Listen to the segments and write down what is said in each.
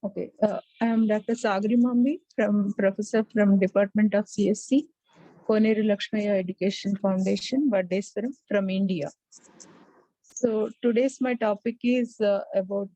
Okay, I am Dr. Sagar Imambi, professor from Department of CSC, Koneru Lakshmaiah Education Foundation, Vadeswaram from India. So today's my topic is about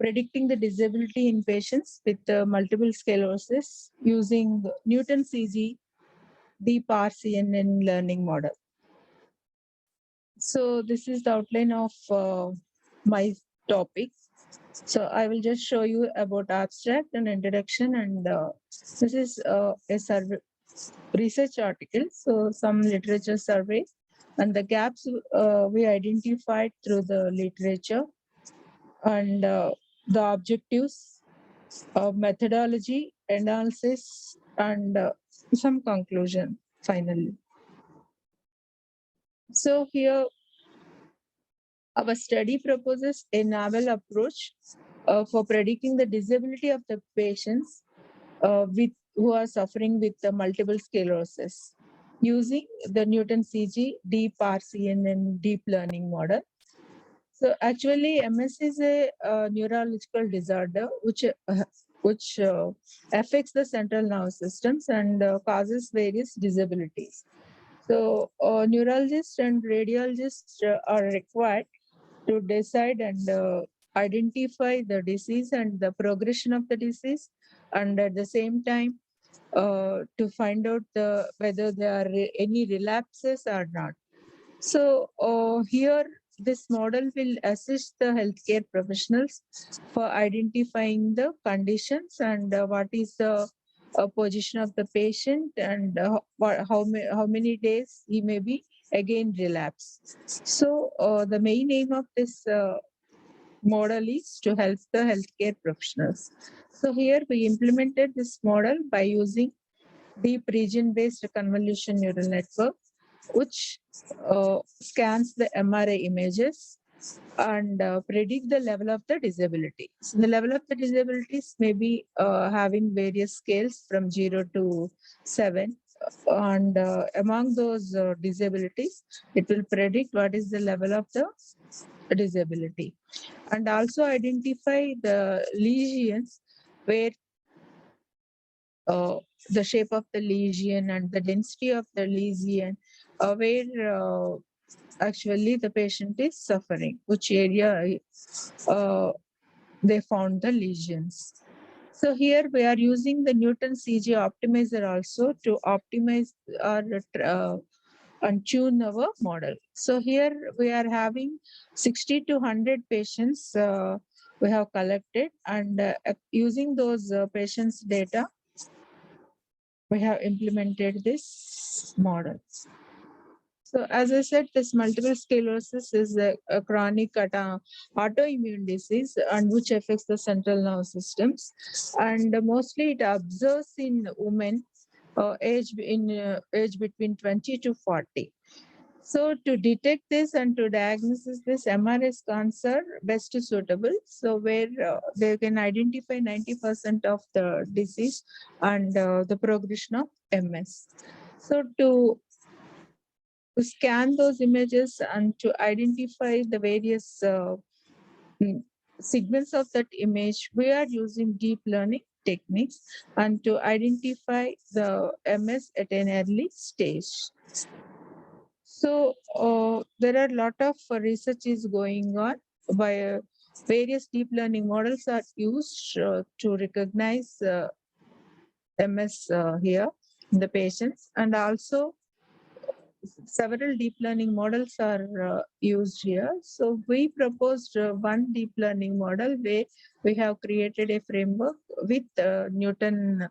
predicting the disability in patients with multiple sclerosis using Newtoncg-Deep Rcnn learning model. So this is the outline of my topic. So I will just show you about abstract and introduction, and this is a survey research article. So some literature survey and the gaps we identified through the literature, and the objectives, methodology, analysis, and some conclusion finally. So here our study proposes a novel approach for predicting the disability of the patients who are suffering with the multiple sclerosis using the Newtoncg-Deep Rcnn deep learning model. So actually, MS is a neurological disorder which affects the central nervous systems and causes various disabilities. So neurologists and radiologists are required to decide and identify the disease and the progression of the disease, and at the same time to find out whether there are any relapses or not. So here this model will assist the healthcare professionals for identifying the conditions and what is the position of the patient, and how many days he may be again relapse. So the main aim of this model is to help the healthcare professionals. So here we implemented this model by using deep region-based convolution neural network, which scans the MRI images and predict the level of the disability. So the level of the disabilities may be having various scales from 0 to 7. And among those disabilities, it will predict what is the level of the disability, and also identify the lesions where the shape of the lesion and the density of the lesion, where actually the patient is suffering, which area they found the lesions. So here we are using the Newtoncg optimizer also to optimize and tune our model. So here we are having 60 to 100 patients we have collected, and using those patients' data, we have implemented this model. So as I said, this multiple sclerosis is a chronic autoimmune disease and which affects the central nervous systems. And mostly it observes in women age between 20 to 40. So to detect this and to diagnose this, MRI scans are best suitable. So where they can identify 90% of the disease and the progression of MS. So to scan those images and to identify the various segments of that image, we are using deep learning techniques and to identify the MS at an early stage. So there are a lot of research is going on by various deep learning models are used to recognize MS here in the patients, and also several deep learning models are used here. So we proposed one deep learning model where we have created a framework with Newton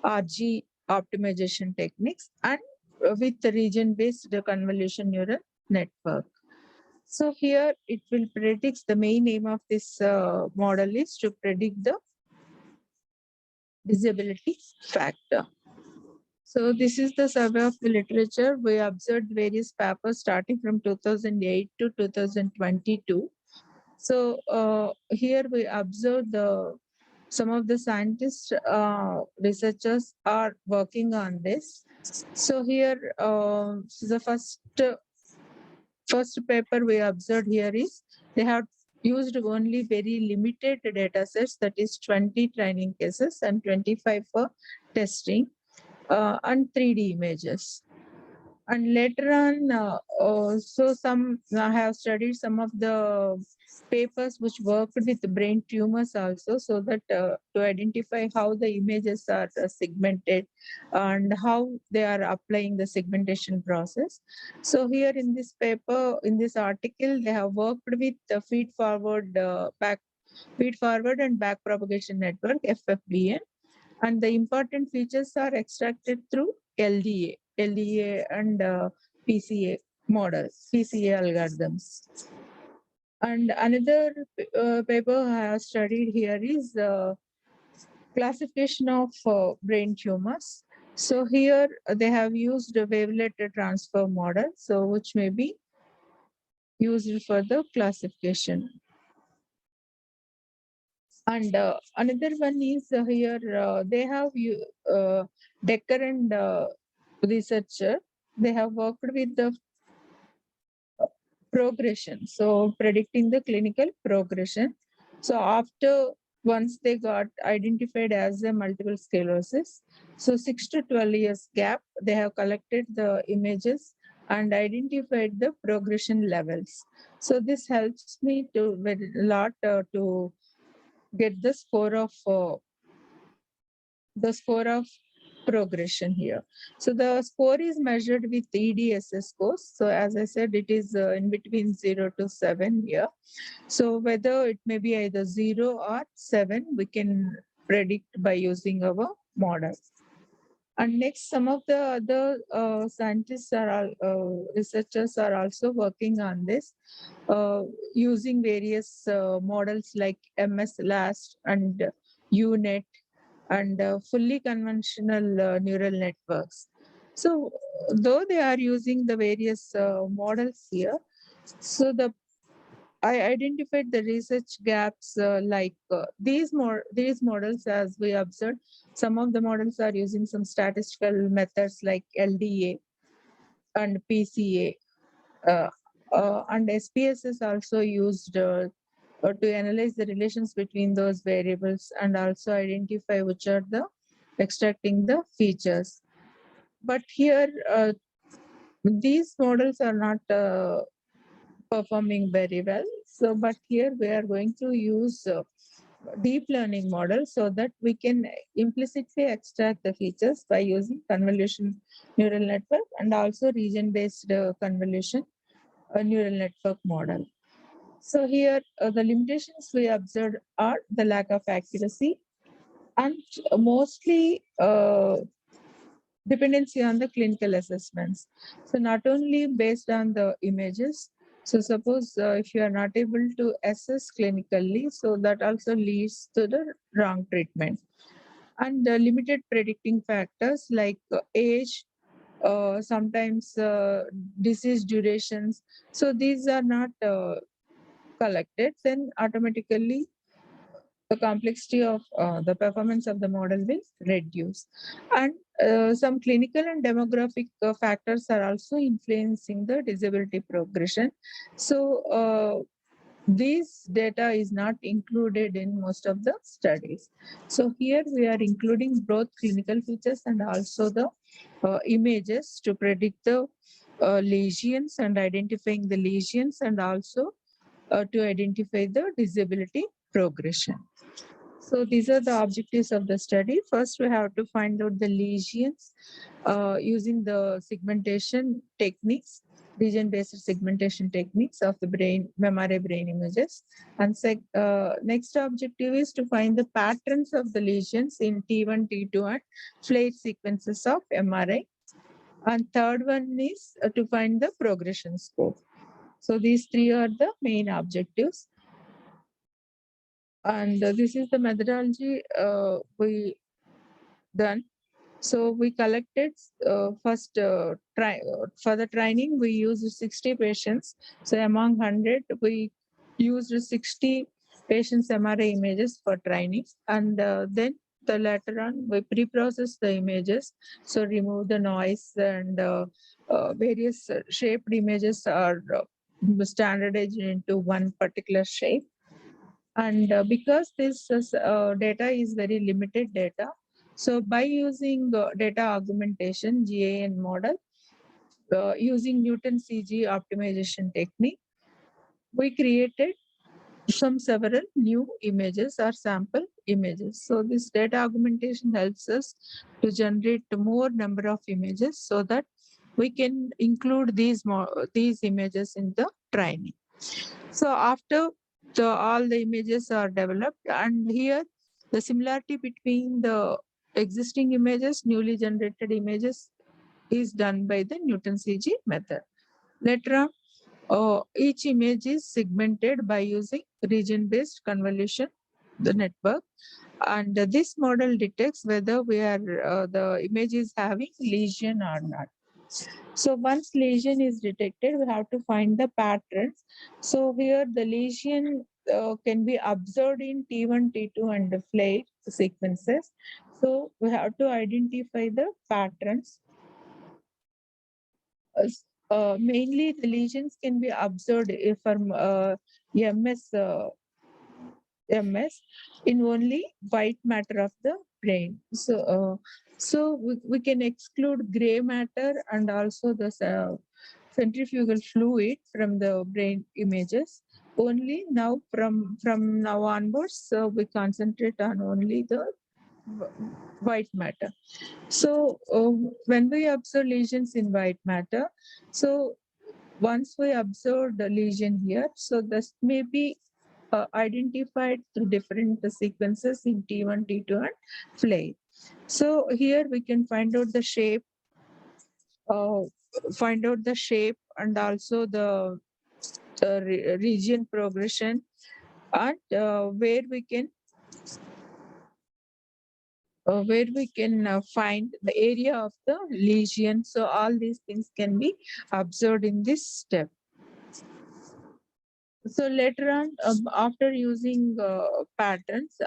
RG optimization techniques and with the region-based convolution neural network. So here it will predict, the main aim of this model is to predict the disability factor. So this is the survey of the literature. We observed various papers starting from 2008 to 2022. So here we observed some of the scientists, researchers are working on this. So here the first paper we observed here is they have used only very limited data sets, that is 20 training cases and 25 for testing, and 3D images. And later on, I have studied some of the papers which worked with brain tumors also, so that to identify how the images are segmented and how they are applying the segmentation process. So here in this paper, in this article, they have worked with the feed forward and back propagation network, FFBN, and the important features are extracted through LDA and PCA models, PCA algorithms. And another paper I have studied here is classification of brain tumors. So here they have used a wavelet transfer model, so which may be used for the classification. And another one is here they have Decker and researcher. They have worked with the progression, so predicting the clinical progression. So after once they got identified as a multiple sclerosis, so 6 to 12 years gap, they have collected the images and identified the progression levels. So this helps me to very lot to get the score of progression here. So the score is measured with EDSS scores. So as I said, it is in between 0 to 7 here. So whether it may be either 0 or 7, we can predict by using our model. And next, some of the other scientists researchers are also working on this using various models like MS-LAST and UNet and fully conventional neural networks. So though they are using the various models here, so I identified the research gaps like these models, as we observed. Some of the models are using some statistical methods like LDA and PCA, and SPS is also used to analyze the relations between those variables and also identify which are the extracting the features. But here, these models are not performing very well. So, but here we are going to use deep learning model so that we can implicitly extract the features by using convolution neural network and also region-based convolution neural network model. So here the limitations we observed are the lack of accuracy and mostly dependency on the clinical assessments. So not only based on the images. So suppose if you are not able to assess clinically, so that also leads to the wrong treatment. And limited predicting factors like age, sometimes disease durations. So these are not collected, then automatically the complexity of the performance of the model will reduce. And some clinical and demographic factors are also influencing the disability progression. So this data is not included in most of the studies. So here we are including both clinical features and also the images to predict the lesions and identifying the lesions and also to identify the disability progression. So these are the objectives of the study. First, we have to find out the lesions using the segmentation techniques, region-based segmentation techniques of the brain, MRI brain images. And next objective is to find the patterns of the lesions in T1, T2, and flayed sequences of MRI. And third one is to find the progression scope. So these three are the main objectives. And this is the methodology we done. So we collected first for the training, we used 60 patients. So among 100, we used 60 patients MRI images for training. And then later on, we pre-process the images. So remove the noise and various shaped images are standardized into one particular shape. And because this data is very limited data, so by using data augmentation GAN model, using Newtoncg optimization technique, we created several new images or sample images. So this data augmentation helps us to generate more number of images so that we can include these images in the training. So after all the images are developed, and here the similarity between the existing images, newly generated images, is done by the Newtoncg method. Later on, each image is segmented by using region-based convolution, the network, and this model detects whether the image is having lesion or not. So once lesion is detected, we have to find the patterns. So here the lesion can be observed in T1, T2, and the flare sequences. So we have to identify the patterns. Mainly the lesions can be observed from MS, MS in only white matter of the brain. So we can exclude gray matter and also the centrifugal fluid from the brain images. Only now from now onwards, we concentrate on only the white matter. So when we observe lesions in white matter, so once we observe the lesion here, so this may be identified through different sequences in T1, T2, and flare. So here we can find out the shape, uh, and also the region progression, and where we can find the area of the lesion. So all these things can be observed in this step. So later on, after using patterns,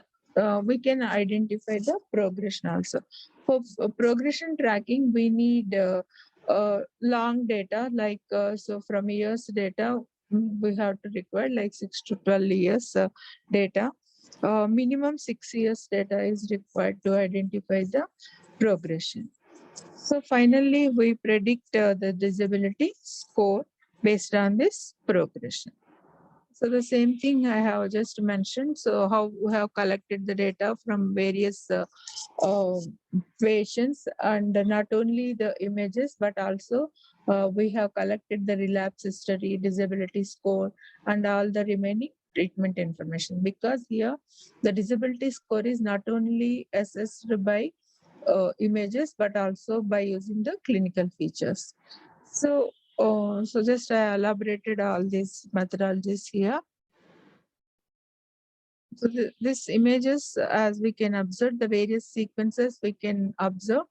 we can identify the progression also. For progression tracking, we need long data, like so from years data, we have to require like 6 to 12 years data. Minimum 6 years data is required to identify the progression. So finally, we predict the disability score based on this progression. So the same thing I have just mentioned. So how we have collected the data from various uh, patients, and not only the images, but also we have collected the relapse history, disability score, and all the remaining treatment information. Because here the disability score is not only assessed by images, but also by using the clinical features. So just I elaborated all these methodologies here. So this images, as we can observe the various sequences, we can observe.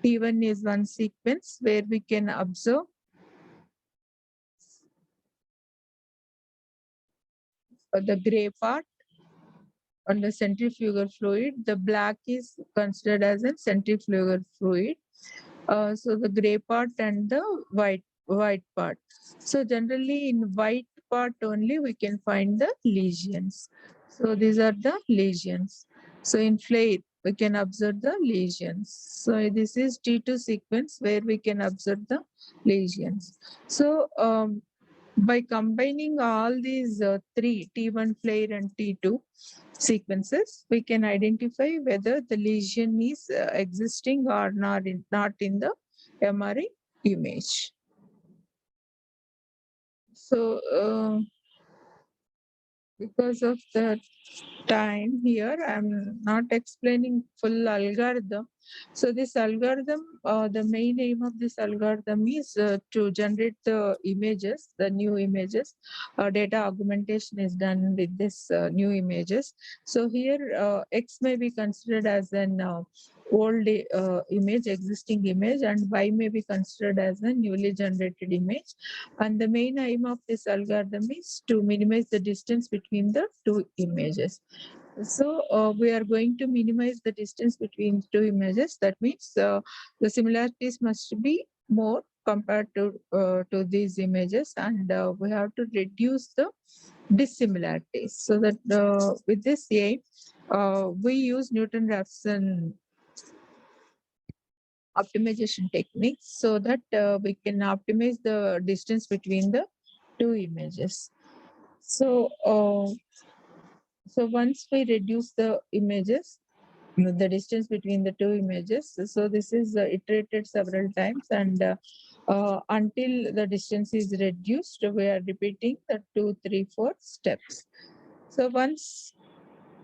T1 is one sequence where we can observe the gray part on the centrifugal fluid. The black is considered as a centrifugal fluid. So the gray part and the white part. So generally in white part only we can find the lesions. So these are the lesions. So in flare we can observe the lesions. So this is T2 sequence where we can observe the lesions. So by combining all these three, T1, flare, and T2 sequences, we can identify whether the lesion is existing or not in the MRI image. So because of the time here, I'm not explaining full algorithm. So this algorithm, the main aim of this algorithm is to generate the images, the new images. Data augmentation is done with this new images. So here X may be considered as an old image, existing image, and Y may be considered as a newly generated image. And the main aim of this algorithm is to minimize the distance between the two images. So we are going to minimize the distance between two images. That means the similarities must be more compared to these images, and we have to reduce the dissimilarities. So that with this aim, we use Newton-Raphson optimization techniques so that we can optimize the distance between the two images. So, so once we reduce the images, the distance between the two images, so this is iterated several times, and until the distance is reduced, we are repeating the 2, 3, 4 steps. So once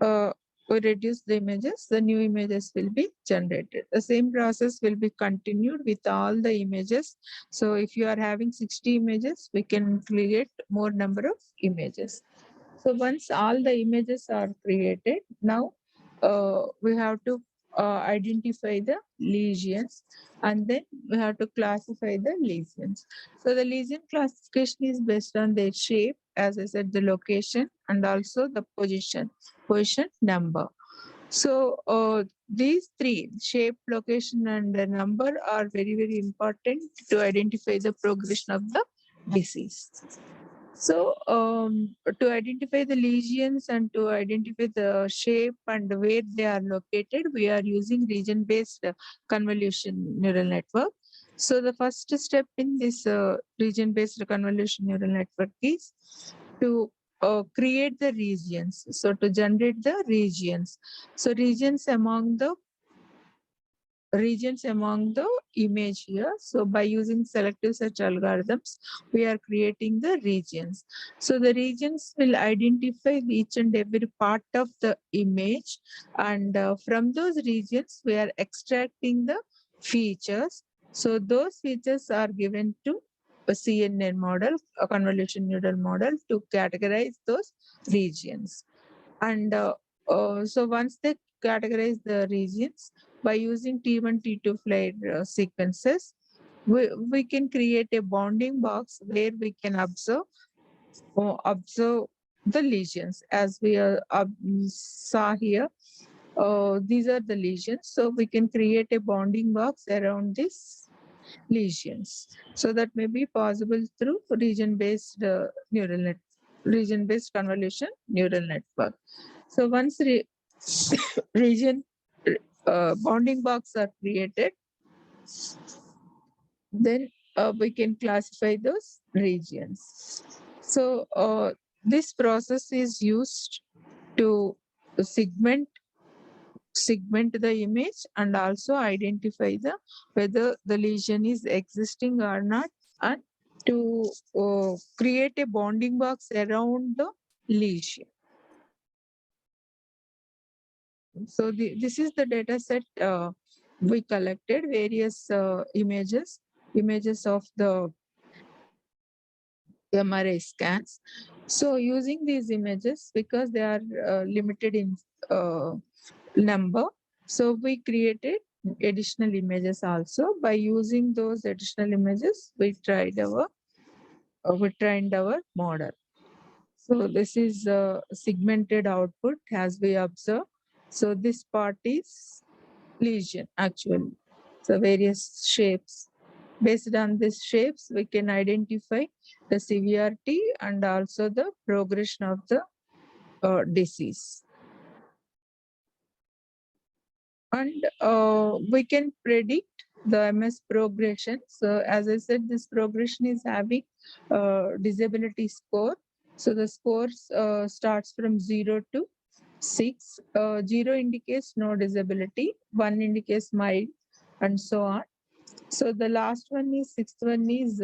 we reduce the images, the new images will be generated. The same process will be continued with all the images. So if you are having 60 images, we can create more number of images. So once all the images are created, now we have to identify the lesions, and then we have to classify the lesions. So the lesion classification is based on their shape, as I said, the location, and also the position number. So these three, shape, location, and the number, are very, very important to identify the progression of the disease. So to identify the lesions and to identify the shape and where they are located, we are using region-based convolution neural network. So the first step in this region-based convolution neural network is to create the regions. So to generate the regions. So regions among the image here. So by using selective search algorithms, we are creating the regions. So the regions will identify each and every part of the image, and from those regions, we are extracting the features. So those features are given to a CNN model, a convolution neural model, to categorize those regions. And so once they categorize the regions by using T1, T2 flight sequences, we can create a bounding box where we can observe the lesions, as we saw here. These are the lesions. So we can create a bounding box around these lesions. So that may be possible through region-based region-based convolution neural network. So once region bounding box are created, then we can classify those regions. So this process is used to segment the image and also identify whether the lesion is existing or not, and to create a bounding box around the lesion. So this is the data set we collected, various images of the MRI scans. So using these images, because they are limited in number, so we created additional images also. By using those additional images, we trained our model. So this is segmented output as we observe. So this part is lesion actually. So various shapes. Based on these shapes, we can identify the severity and also the progression of the disease. And we can predict the MS progression. So as I said, this progression is having disability score. So the scores starts from 0 to 6. 0 indicates no disability, 1 indicates mild, and so on. So the last one is, sixth one is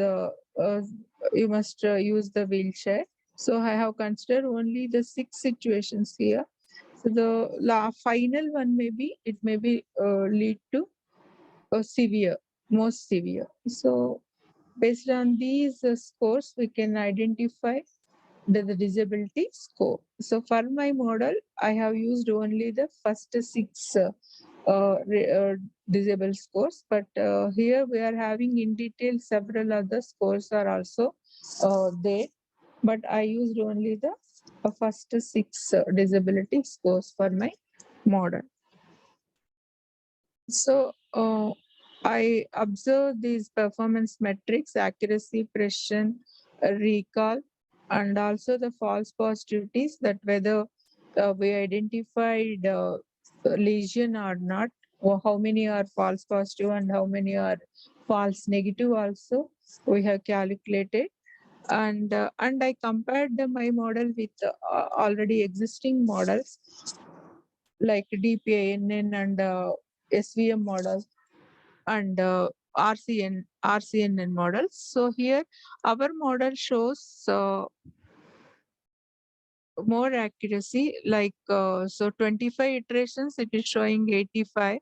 you must use the wheelchair. So I have considered only the 6 situations here. So the final one it may be lead to a most severe. So based on these scores, we can identify the disability score. So for my model, I have used only the first 6 disabled scores, but here we are having in detail several other scores are also there, but I used only the first 6 disability scores for my model. So I observe these performance metrics: accuracy, precision, recall, and also the false positivities, that whether we identified lesion or not, or how many are false positive and how many are false negative also we have calculated. And I compared my model with already existing models like DPANN and SVM model and Rcnn models. So here our model shows more accuracy, like so 25 iterations it is showing 85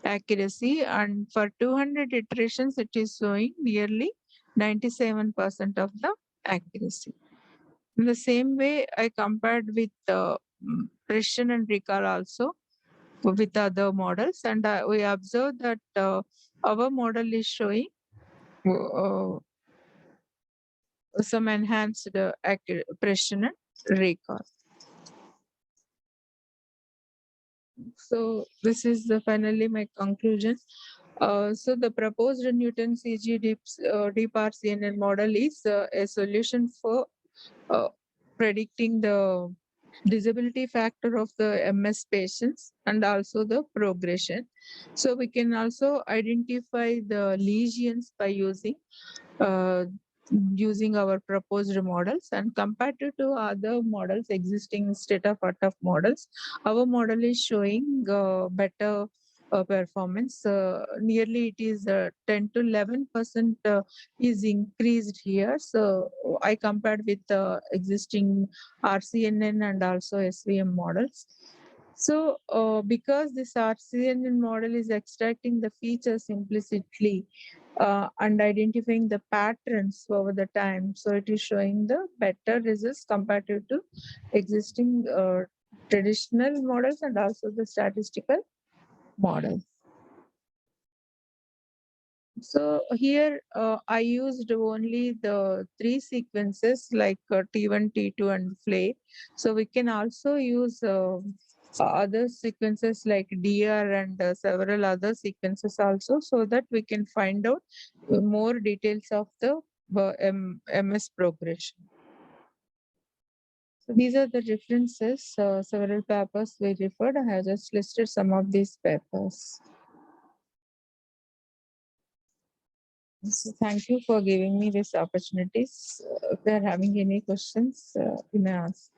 accuracy, and for 200 iterations it is showing nearly 97% of the accuracy. In the same way, I compared with precision and recall also with other models, and we observed that our model is showing uh, some enhanced precision and recall. So this is finally my conclusion. So the proposed Newtoncg-Deep Rcnn model is a solution for uh, predicting the disability factor of the MS patients and also the progression. So we can also identify the lesions by uh, using our proposed models, and compared to other models, existing state-of-art of models, our model is showing better performance. Nearly it is 10 to 11% is increased here. So I compared with the existing Rcnn and also SVM models. So because this Rcnn model is extracting the features implicitly and identifying the patterns over the time, so it is showing the better results compared to existing traditional models and also the statistical models. So here I used only the 3 sequences like T1, T2 and FLAY. So we can also use other sequences like DR and several other sequences also, so that we can find out more details of the MS progression. So these are the references, several papers we referred. I have just listed some of these papers. So thank you for giving me this opportunities. If they are having any questions, you may ask.